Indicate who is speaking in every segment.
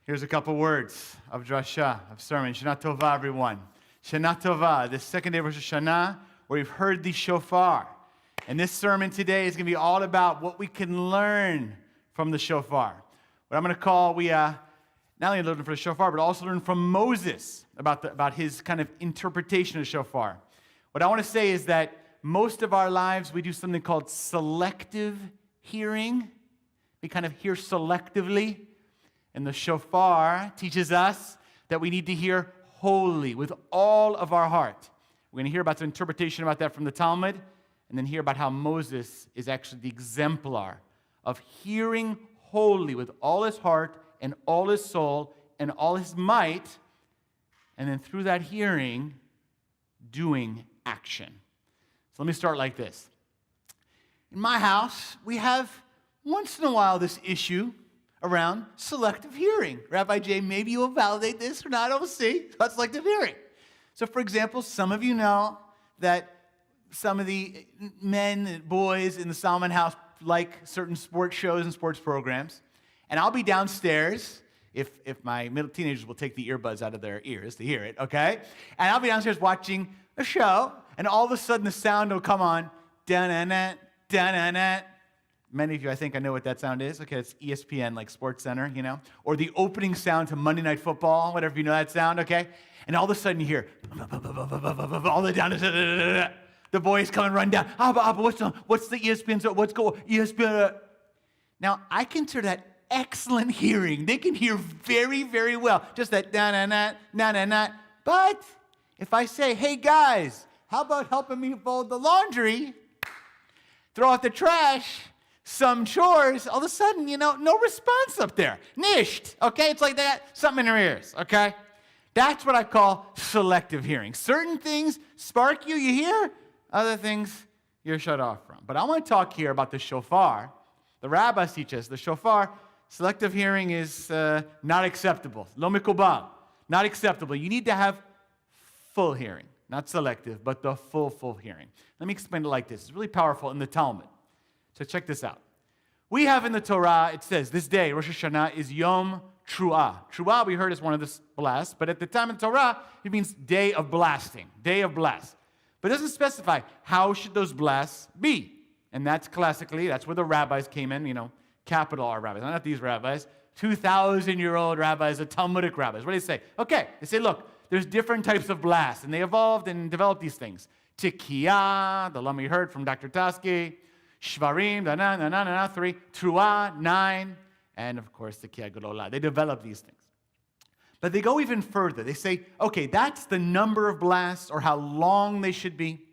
Speaker 1: Here's a couple words of drasha, of sermon. Shana Tova, everyone. Shana Tova, this second day of Rosh Hashanah, where we've heard the shofar. And this sermon today is going to be all about what we can learn from the shofar. What I'm going to call, we not only learn from the shofar, but also learn from Moses about his kind of interpretation of shofar. What I want to say is that most of our lives, we do something called selective hearing. We kind of hear selectively. And the shofar teaches us that we need to hear wholly, with all of our heart. We're going to hear about the interpretation about that from the Talmud, and then hear about how Moses is actually the exemplar of hearing wholly with all his heart and all his soul and all his might, and then through that hearing, doing action. So let me start like this. In my house, we have once in a while this issue around selective hearing. Rabbi Jay, maybe you'll validate this or not, we'll see. About selective hearing. So for example, some of you know that some of the men and boys in the Solomon house like certain sports shows and sports programs. And I'll be downstairs, if my middle teenagers will take the earbuds out of their ears to hear it, okay? And I'll be downstairs watching a show, and all of a sudden the sound will come on, da-na-na, da-na-na. Many of you, I think I know what that sound is. Okay, it's ESPN, like Sports Center, you know? Or the opening sound to Monday Night Football, whatever you know that sound, okay? And all of a sudden you hear, all the down, the boys come and run down. What's the ESPN sound? What's going ESPN? Now, I consider that excellent hearing. They can hear very, very well. Just that na-na-na, na-na-na. But if I say, hey guys, how about helping me fold the laundry, throw out the trash, some chores, all of a sudden, no response up there. Nisht, okay? It's like they got something in their ears, okay? That's what I call selective hearing. Certain things spark you, you hear. Other things, you're shut off from. But I want to talk here about the shofar. The rabbis teach us the shofar, selective hearing is not acceptable. Lo mikubal, not acceptable. You need to have full hearing, not selective, but the full hearing. Let me explain it like this. It's really powerful in the Talmud. So check this out. We have in the Torah, it says, this day, Rosh Hashanah, is Yom Truah. Truah, we heard, is one of the blasts, but at the time in Torah, it means day of blasting, day of blast. But it doesn't specify how should those blasts be. And that's classically, that's where the rabbis came in, capital R rabbis, not these rabbis, 2,000-year-old rabbis, the Talmudic rabbis. What do they say? Okay, they say, look, there's different types of blasts, and they evolved and developed these things. Tikiyah, the lama you heard from Dr. Toski, Shvarim, 3, Truah, 9, and of course the Kiyah Gedolah. They develop these things. But they go even further. They say, okay, that's the number of blasts or how long they should be.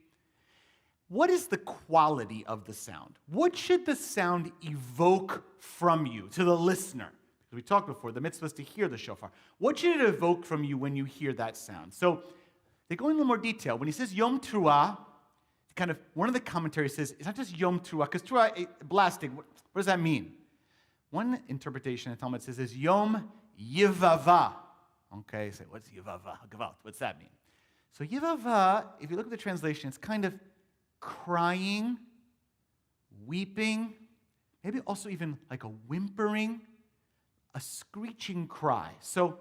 Speaker 1: What is the quality of the sound? What should the sound evoke from you, to the listener? Because we talked before, the mitzvah is to hear the shofar. What should it evoke from you when you hear that sound? So they go in a little more detail. When he says Yom Truah, kind of, one of the commentaries says, it's not just Yom Truah, because Truah, blasting, what does that mean? One interpretation of Talmud says is Yom Yivava. Okay, say, what's Yivava? Gevalt, what's that mean? So Yivava, if you look at the translation, it's kind of crying, weeping, maybe also even like a whimpering, a screeching cry. So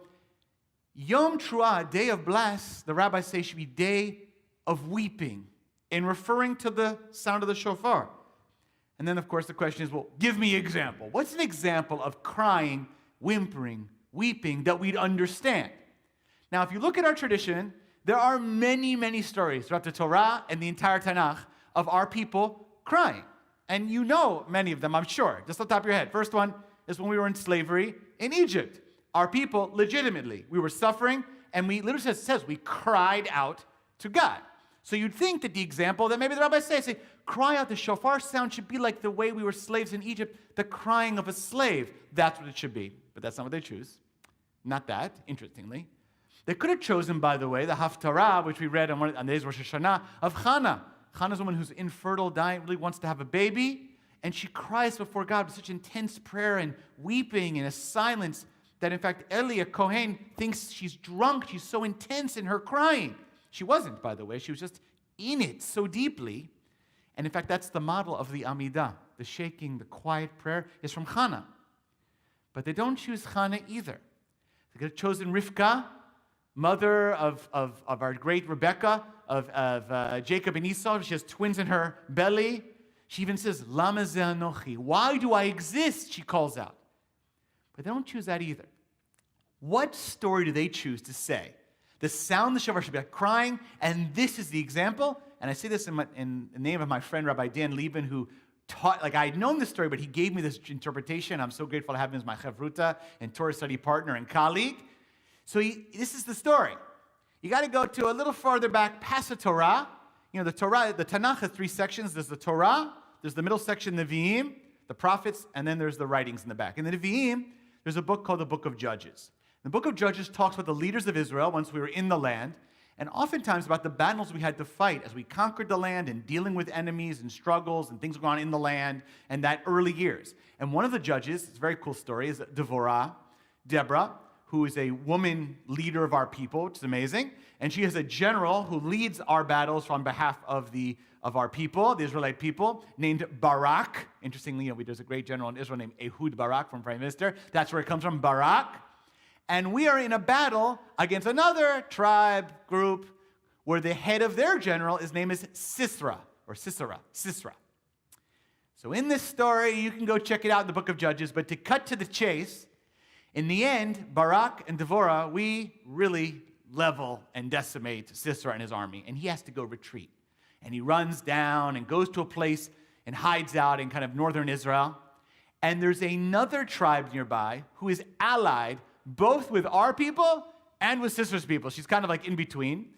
Speaker 1: Yom Truah, day of blast, the rabbis say should be day of weeping, in referring to the sound of the shofar. And then, of course, the question is, well, give me an example. What's an example of crying, whimpering, weeping that we'd understand? Now, if you look at our tradition, there are many, many stories throughout the Torah and the entire Tanakh of our people crying. And you know many of them, I'm sure, just on top of your head. First one is when we were in slavery in Egypt. Our people, legitimately, we were suffering, and we literally says we cried out to God. So you'd think that the example that maybe the rabbis say, cry out, the shofar sound should be like the way we were slaves in Egypt, the crying of a slave. That's what it should be. But that's not what they choose. Not that, interestingly. They could have chosen, by the way, the Haftarah, which we read on the days of Rosh Hashanah, of Hannah. Hannah's a woman who's infertile, dying, really wants to have a baby, and she cries before God with such intense prayer and weeping and a silence that, in fact, Eli, a Kohen, thinks she's drunk. She's so intense in her crying. She wasn't, by the way. She was just in it so deeply. And in fact, that's the model of the Amidah. The shaking, the quiet prayer is from Hannah. But they don't choose Hannah either. They could have chosen Rivka, mother of our great Rebecca, of Jacob and Esau. She has twins in her belly. She even says, Lama ze anochi. Why do I exist? She calls out. But they don't choose that either. What story do they choose to say? The sound of the shofar should be like crying, and this is the example. And I say this in the name of my friend Rabbi Dan Lieben, who taught, like I had known this story, but he gave me this interpretation. I'm so grateful to have him as my chavruta and Torah study partner and colleague. So this is the story. You got to go to a little farther back past the Torah. You know, the Torah, the Tanakh has 3 sections. There's the Torah, there's the middle section, the Nevi'im, the prophets, and then there's the writings in the back. In the Nevi'im, there's a book called the Book of Judges. The Book of Judges talks about the leaders of Israel once we were in the land, and oftentimes about the battles we had to fight as we conquered the land and dealing with enemies and struggles and things going on in the land and that early years. And one of the judges, it's a very cool story, is Deborah, who is a woman leader of our people, which is amazing. And she is a general who leads our battles on behalf of our people, the Israelite people, named Barak. Interestingly, there's a great general in Israel named Ehud Barak from Prime Minister. That's where it comes from, Barak. And we are in a battle against another tribe group where the head of their general is named as Sisera. So in this story, you can go check it out in the Book of Judges, but to cut to the chase, in the end, Barak and Devorah, we really level and decimate Sisera and his army, and he has to go retreat. And he runs down and goes to a place and hides out in kind of northern Israel. And there's another tribe nearby who is allied both with our people and with Sisera's people. She's kind of like in between.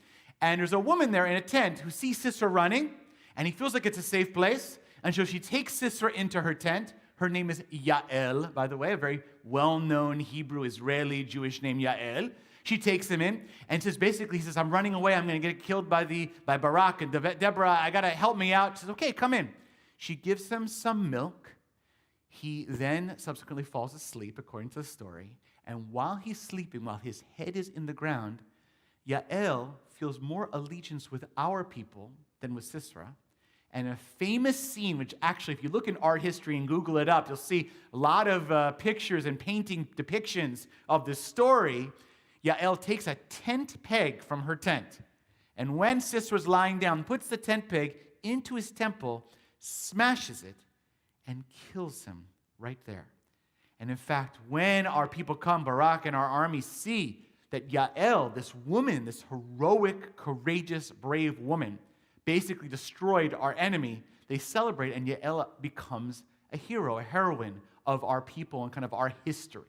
Speaker 1: And there's a woman there in a tent who sees Sisera running, and he feels like it's a safe place. And so she takes Sisera into her tent. Her name is Yael, by the way, a very well-known Hebrew, Israeli, Jewish name, Yael. She takes him in and says, basically, he says, I'm running away. I'm going to get killed by Barak and Deborah. I got to help me out. She says, okay, come in. She gives him some milk. He then subsequently falls asleep, according to the story. And while he's sleeping, while his head is in the ground, Yael feels more allegiance with our people than with Sisera. And a famous scene, which actually, if you look in art history and Google it up, you'll see a lot of pictures and painting depictions of this story. Yael takes a tent peg from her tent, and when Sisera's lying down, puts the tent peg into his temple, smashes it, and kills him right there. And in fact, when our people come, Barak and our army see that Yael, this woman, this heroic, courageous, brave woman, basically destroyed our enemy, they celebrate, and Yael becomes a hero, a heroine of our people and kind of our history.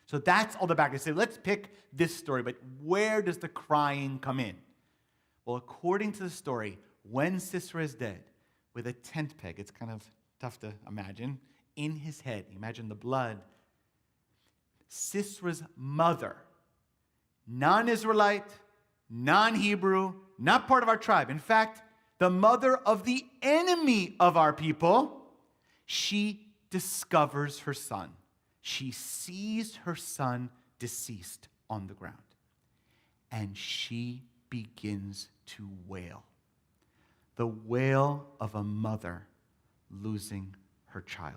Speaker 1: So that's all the back. They say, let's pick this story, but where does the crying come in? Well, according to the story, when Sisera is dead, with a tent peg, it's kind of tough to imagine, in his head, imagine the blood, Sisera's mother, non-Israelite, non-Hebrew, not part of our tribe. In fact, the mother of the enemy of our people, she discovers her son. She sees her son deceased on the ground. And she begins to wail. The wail of a mother losing her child.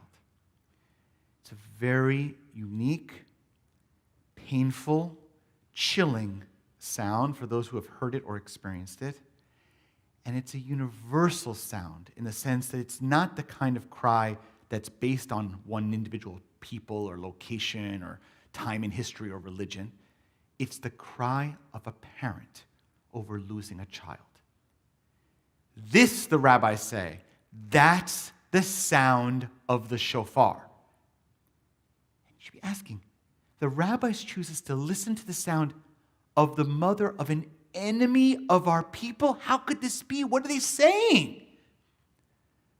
Speaker 1: It's a very unique, painful, chilling sound for those who have heard it or experienced it. And it's a universal sound in the sense that it's not the kind of cry that's based on one individual people or location or time in history or religion. It's the cry of a parent over losing a child. This, the rabbis say, that's the sound of the shofar. And you should be asking, the rabbis choose us to listen to the sound of the mother of an enemy of our people? How could this be? What are they saying?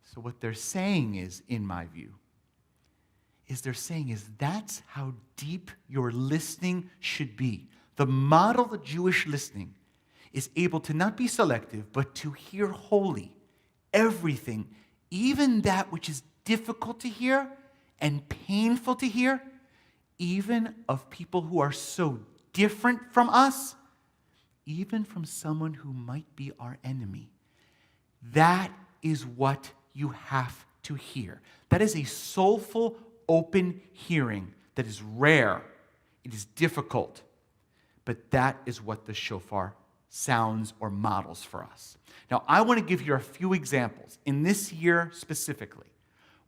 Speaker 1: So what they're saying is, in my view, that's how deep your listening should be. The model of Jewish listening is able to not be selective, but to hear wholly everything, even that which is difficult to hear and painful to hear, even of people who are so different from us, even from someone who might be our enemy. That is what you have to hear. That is a soulful, open hearing that is rare. It is difficult, but that is what the shofar sounds or models for us. Now, I want to give you a few examples in this year specifically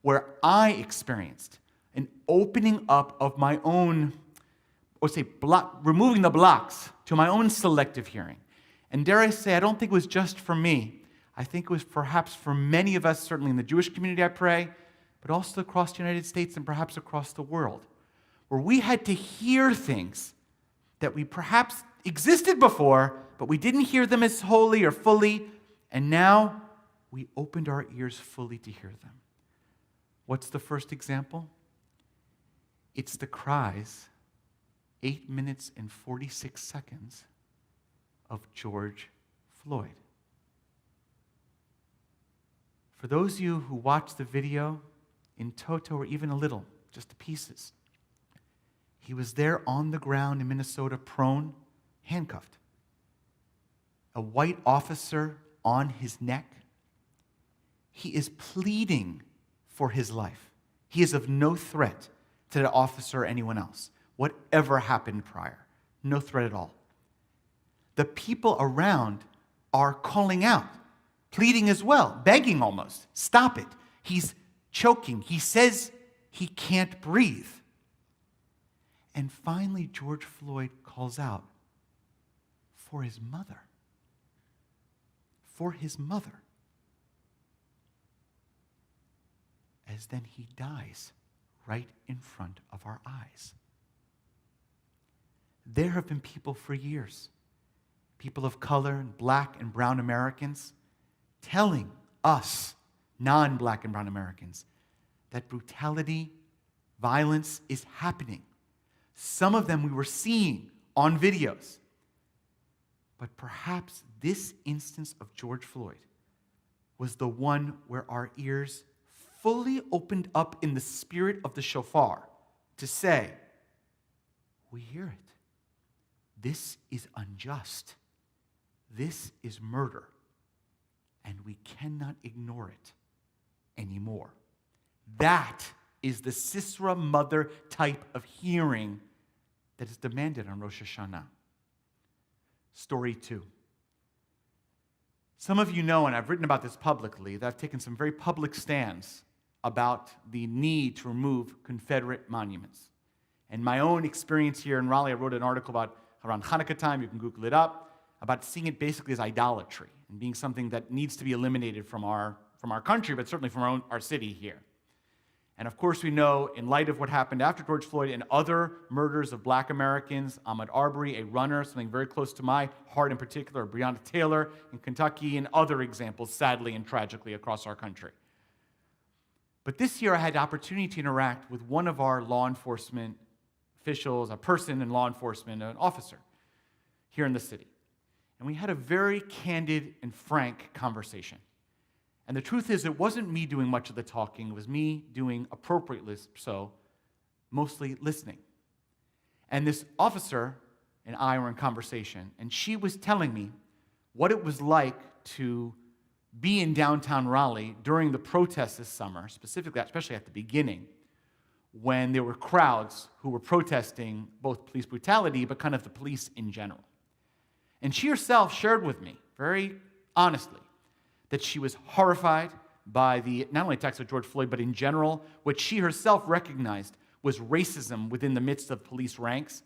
Speaker 1: where I experienced an opening up of my own, or say, removing the blocks to my own selective hearing. And dare I say, I don't think it was just for me. I think it was perhaps for many of us, certainly in the Jewish community, I pray, but also across the United States and perhaps across the world, where we had to hear things that we perhaps existed before, but we didn't hear them as wholly or fully, and now we opened our ears fully to hear them. What's the first example? It's the cries, 8 minutes and 46 seconds, of George Floyd. For those of you who watched the video in toto or even a little, just the pieces, he was there on the ground in Minnesota, prone, handcuffed. A white officer on his neck. He is pleading for his life. He is of no threat to the officer or anyone else, whatever happened prior. No threat at all. The people around are calling out, pleading as well, begging almost, stop it. He's choking. He says he can't breathe. And finally, George Floyd calls out for his mother. For his mother. As then he dies right in front of our eyes. There have been people for years, people of color and black and brown Americans, telling us, non-black and brown Americans, that brutality, violence is happening. Some of them we were seeing on videos. But perhaps this instance of George Floyd was the one where our ears fully opened up in the spirit of the shofar to say, we hear it. This is unjust. This is murder. And we cannot ignore it anymore. That is the Sisra mother type of hearing that is demanded on Rosh Hashanah. Story 2. Some of you know, and I've written about this publicly, that I've taken some very public stands about the need to remove Confederate monuments. And my own experience here in Raleigh, I wrote an article about around Hanukkah time, you can Google it up, about seeing it basically as idolatry and being something that needs to be eliminated from our country, but certainly from our city here. And of course, we know, in light of what happened after George Floyd and other murders of black Americans, Ahmaud Arbery, a runner, something very close to my heart in particular, Breonna Taylor in Kentucky, and other examples, sadly and tragically, across our country. But this year, I had the opportunity to interact with one of our law enforcement officials, a person in law enforcement, an officer here in the city. And we had a very candid and frank conversation. And the truth is, it wasn't me doing much of the talking. It was me doing appropriately so, mostly listening. And this officer and I were in conversation, and she was telling me what it was like to be in downtown Raleigh during the protests this summer, specifically, especially at the beginning, when there were crowds who were protesting both police brutality, but kind of the police in general. And she herself shared with me, very honestly, that she was horrified by the, not only attacks of George Floyd, but in general, what she herself recognized was racism within the midst of police ranks,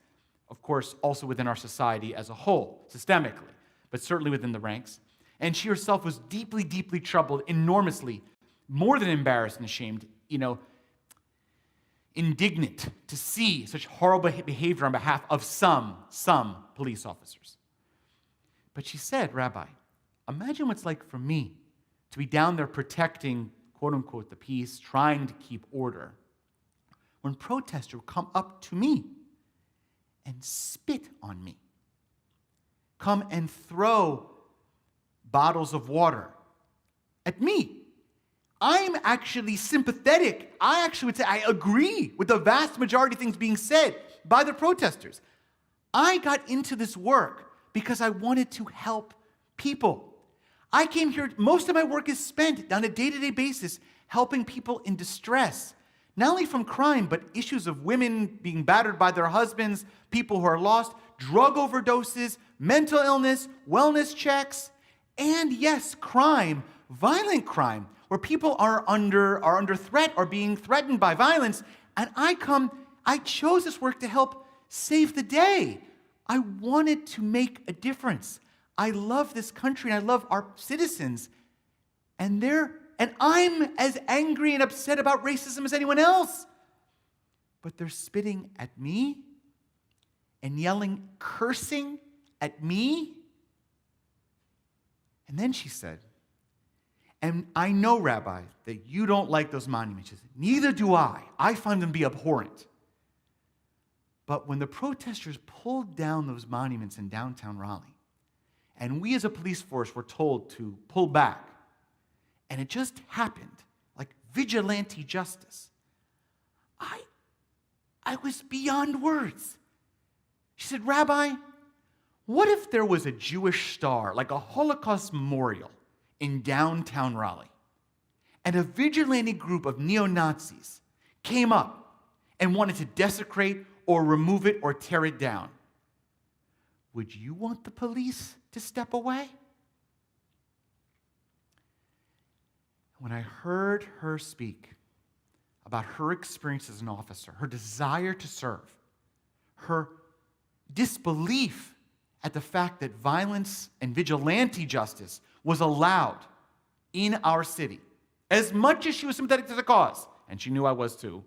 Speaker 1: of course, also within our society as a whole, systemically, but certainly within the ranks. And she herself was deeply, deeply troubled, enormously, more than embarrassed and ashamed, indignant to see such horrible behavior on behalf of some police officers. But she said, Rabbi, imagine what it's like for me to be down there protecting, quote unquote, the peace, trying to keep order, when protesters come up to me and spit on me, come and throw bottles of water at me. I'm actually sympathetic. I actually would say I agree with the vast majority of things being said by the protesters. I got into this work because I wanted to help people. I came here, most of my work is spent on a day-to-day basis helping people in distress, Not only from crime, but issues of women being battered by their husbands, people who are lost, drug overdoses, mental illness, wellness checks, and yes, crime, violent crime, where people are under threat or being threatened by violence. And I chose this work to help save the day. I wanted to make a difference. I love this country and I love our citizens. And I'm as angry and upset about racism as anyone else. But they're spitting at me and yelling, cursing at me. And then she said, and I know, Rabbi, that you don't like those monuments. She said, neither do I. I find them to be abhorrent. But when the protesters pulled down those monuments in downtown Raleigh, and we as a police force were told to pull back, and it just happened, like vigilante justice, I was beyond words. She said, Rabbi, what if there was a Jewish star, like a Holocaust memorial, in downtown Raleigh, and a vigilante group of neo-Nazis came up and wanted to desecrate or remove it or tear it down? Would you want the police to step away? When I heard her speak about her experience as an officer, her desire to serve, her disbelief at the fact that violence and vigilante justice was allowed in our city, as much as she was sympathetic to the cause, and she knew I was too,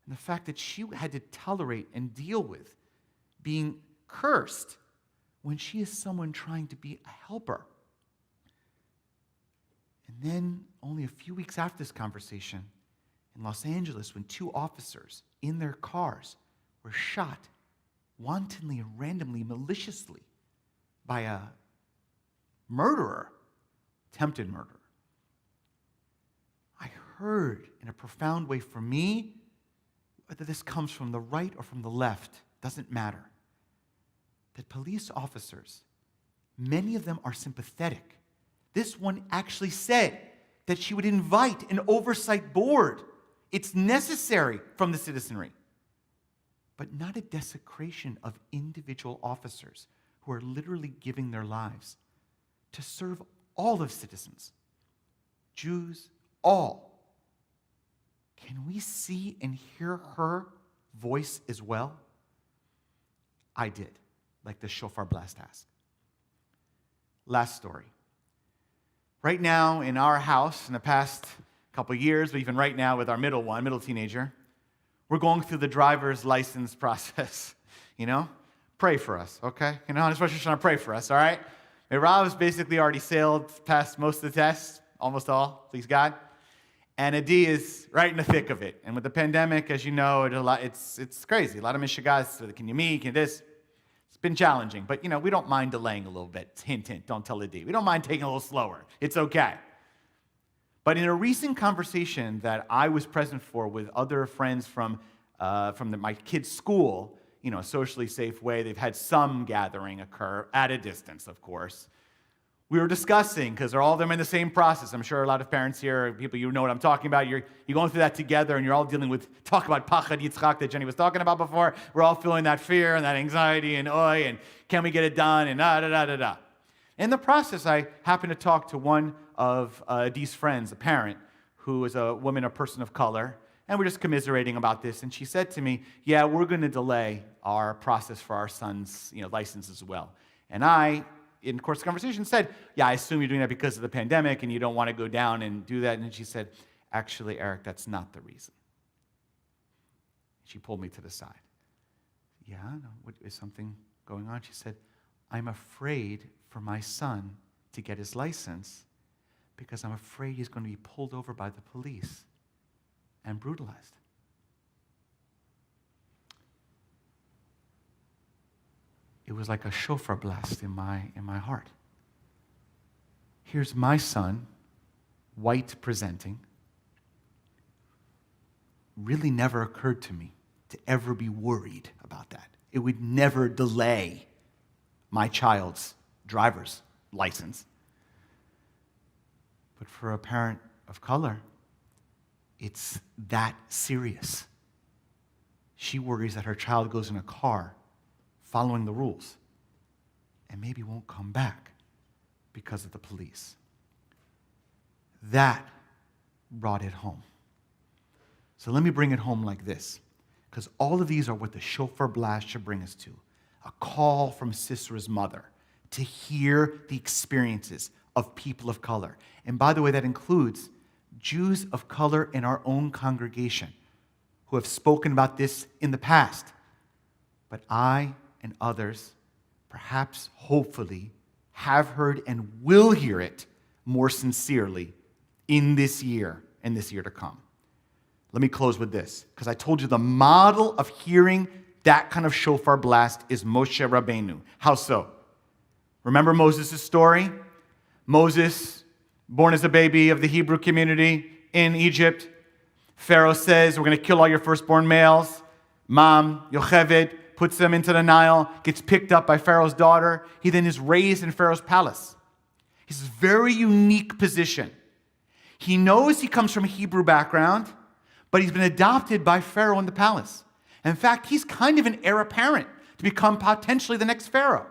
Speaker 1: and the fact that she had to tolerate and deal with being cursed when she is someone trying to be a helper. And then, only a few weeks after this conversation, in Los Angeles, when 2 officers in their cars were shot wantonly and randomly, maliciously, by a murderer, attempted murderer, I heard in a profound way, for me, whether this comes from the right or from the left, doesn't matter, that police officers, many of them are sympathetic. This one actually said that she would invite an oversight board. It's necessary from the citizenry, but not a desecration of individual officers who are literally giving their lives to serve all of citizens, Jews, all. Can we see and hear her voice as well? I did, like the shofar blast asked. Last story. Right now in our house, in the past couple years, but even right now with our middle teenager, we're going through the driver's license process. Pray for us, okay? On this Rosh Hashanah, pray for us, all right? Rob's basically already sailed past most of the tests, almost all, please God. And Adi is right in the thick of it. And with the pandemic, as you know, it's crazy. A lot of mishigas, can you meet, can this? It's been challenging, but we don't mind delaying a little bit. Hint, hint, don't tell Adi. We don't mind taking a little slower. It's okay. But in a recent conversation that I was present for with other friends from my kids' school, a socially safe way, they've had some gathering occur at a distance, of course. We were discussing, because all of them in the same process. I'm sure a lot of parents here, people, know what I'm talking about. You're going through that together, and you're all dealing with, talk about pachad yitzchak that Jenny was talking about before. We're all feeling that fear and that anxiety and and can we get it done and da-da-da-da-da. In the process, I happened to talk to one of Adi's friends, a parent, who is a woman, a person of color, and we're just commiserating about this. And she said to me, yeah, we're going to delay our process for our son's license as well. And I, in the course of the conversation, said, yeah, I assume you're doing that because of the pandemic and you don't want to go down and do that. And she said, actually, Eric, that's not the reason. She pulled me to the side. Yeah, no, what, is something going on? She said, I'm afraid for my son to get his license because I'm afraid he's going to be pulled over by the police and brutalized. It was like a shofar blast in my heart. Here's my son, white presenting. Really never occurred to me to ever be worried about that. It would never delay my child's driver's license. But for a parent of color, it's that serious. She worries that her child goes in a car following the rules and maybe won't come back because of the police. That brought it home. So let me bring it home like this, because all of these are what the shofar blast should bring us to. A call from Sisera's mother to hear the experiences of people of color. And by the way, that includes Jews of color in our own congregation who have spoken about this in the past. But I and others, perhaps, hopefully, have heard and will hear it more sincerely in this year and this year to come. Let me close with this, because I told you the model of hearing that kind of shofar blast is Moshe Rabbeinu. How so? Remember Moses' story? Moses, born as a baby of the Hebrew community in Egypt. Pharaoh says, we're going to kill all your firstborn males. Mom, Yocheved, puts them into the Nile, gets picked up by Pharaoh's daughter. He then is raised in Pharaoh's palace. He's a very unique position. He knows he comes from a Hebrew background, but he's been adopted by Pharaoh in the palace. In fact, he's kind of an heir apparent to become potentially the next Pharaoh.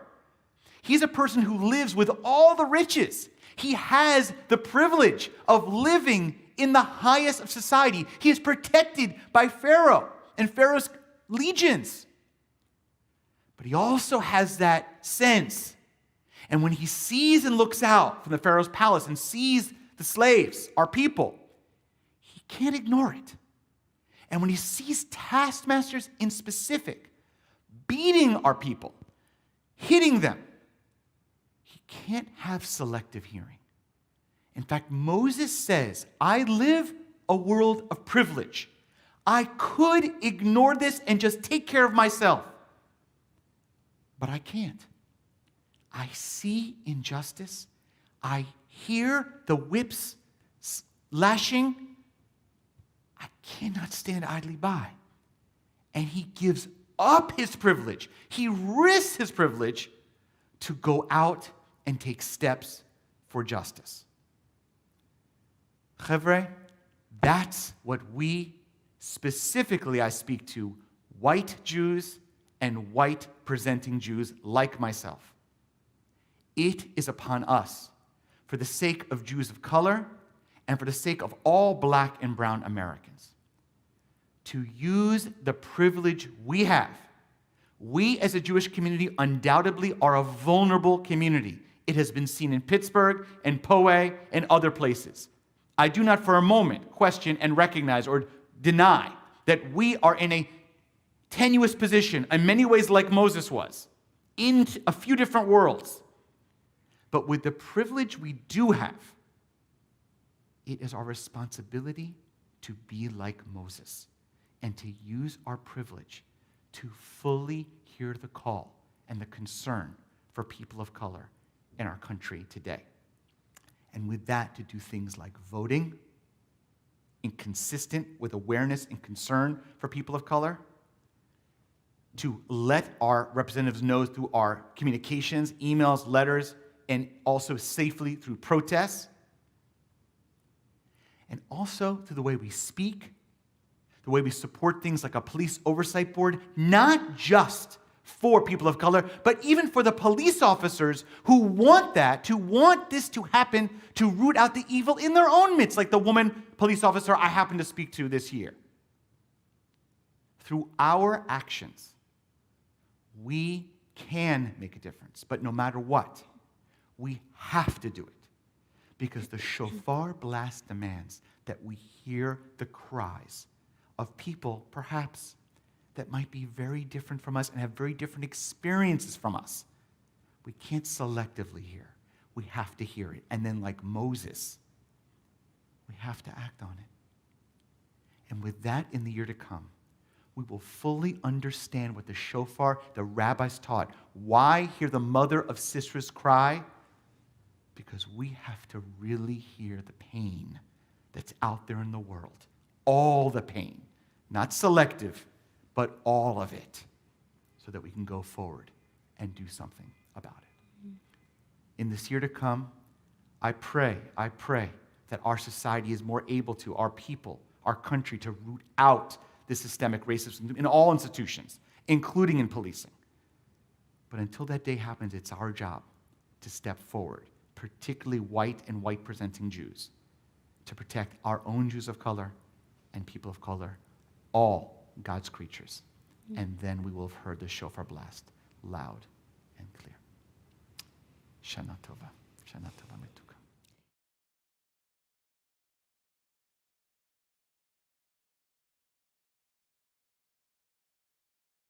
Speaker 1: He's a person who lives with all the riches. He has the privilege of living in the highest of society. He is protected by Pharaoh and Pharaoh's legions. But he also has that sense. And when he sees and looks out from the Pharaoh's palace and sees the slaves, our people, he can't ignore it. And when he sees taskmasters in specific beating our people, hitting them, he can't have selective hearing. In fact, Moses says, I live a world of privilege. I could ignore this and just take care of myself. But I can't. I see injustice. I hear the whips lashing. I cannot stand idly by. And he gives up his privilege. He risks his privilege to go out and take steps for justice. Chevre, that's what we, specifically I speak to white Jews and white presenting Jews like myself. It is upon us, for the sake of Jews of color and for the sake of all black and brown Americans, to use the privilege we have. We as a Jewish community undoubtedly are a vulnerable community. It has been seen in Pittsburgh and Poway and other places. I do not for a moment question and recognize or deny that we are in a tenuous position, in many ways like Moses was, in a few different worlds. But with the privilege we do have, it is our responsibility to be like Moses and to use our privilege to fully hear the call and the concern for people of color in our country today. And with that, to do things like voting, inconsistent with awareness and concern for people of color, to let our representatives know through our communications, emails, letters, and also safely through protests, and also through the way we speak, the way we support things like a police oversight board, not just for people of color, but even for the police officers who want that, who want this to happen, to root out the evil in their own midst, like the woman police officer I happened to speak to this year. Through our actions, we can make a difference, but no matter what, we have to do it, because the shofar blast demands that we hear the cries of people, perhaps, that might be very different from us and have very different experiences from us. We can't selectively hear. We have to hear it. And then, like Moses, we have to act on it. And with that, in the year to come, we will fully understand what the shofar, the rabbis taught. Why hear the mother of Sisera's cry? Because we have to really hear the pain that's out there in the world. All the pain. Not selective, but all of it, so that we can go forward and do something about it. In this year to come, I pray that our society is more able to, our people, our country to root out this systemic racism in all institutions, including in policing. But until that day happens, it's our job to step forward, particularly white and white-presenting Jews, to protect our own Jews of color and people of color, all God's creatures. And then we will have heard the shofar blast loud and clear. Shana Tova. Shana Tova.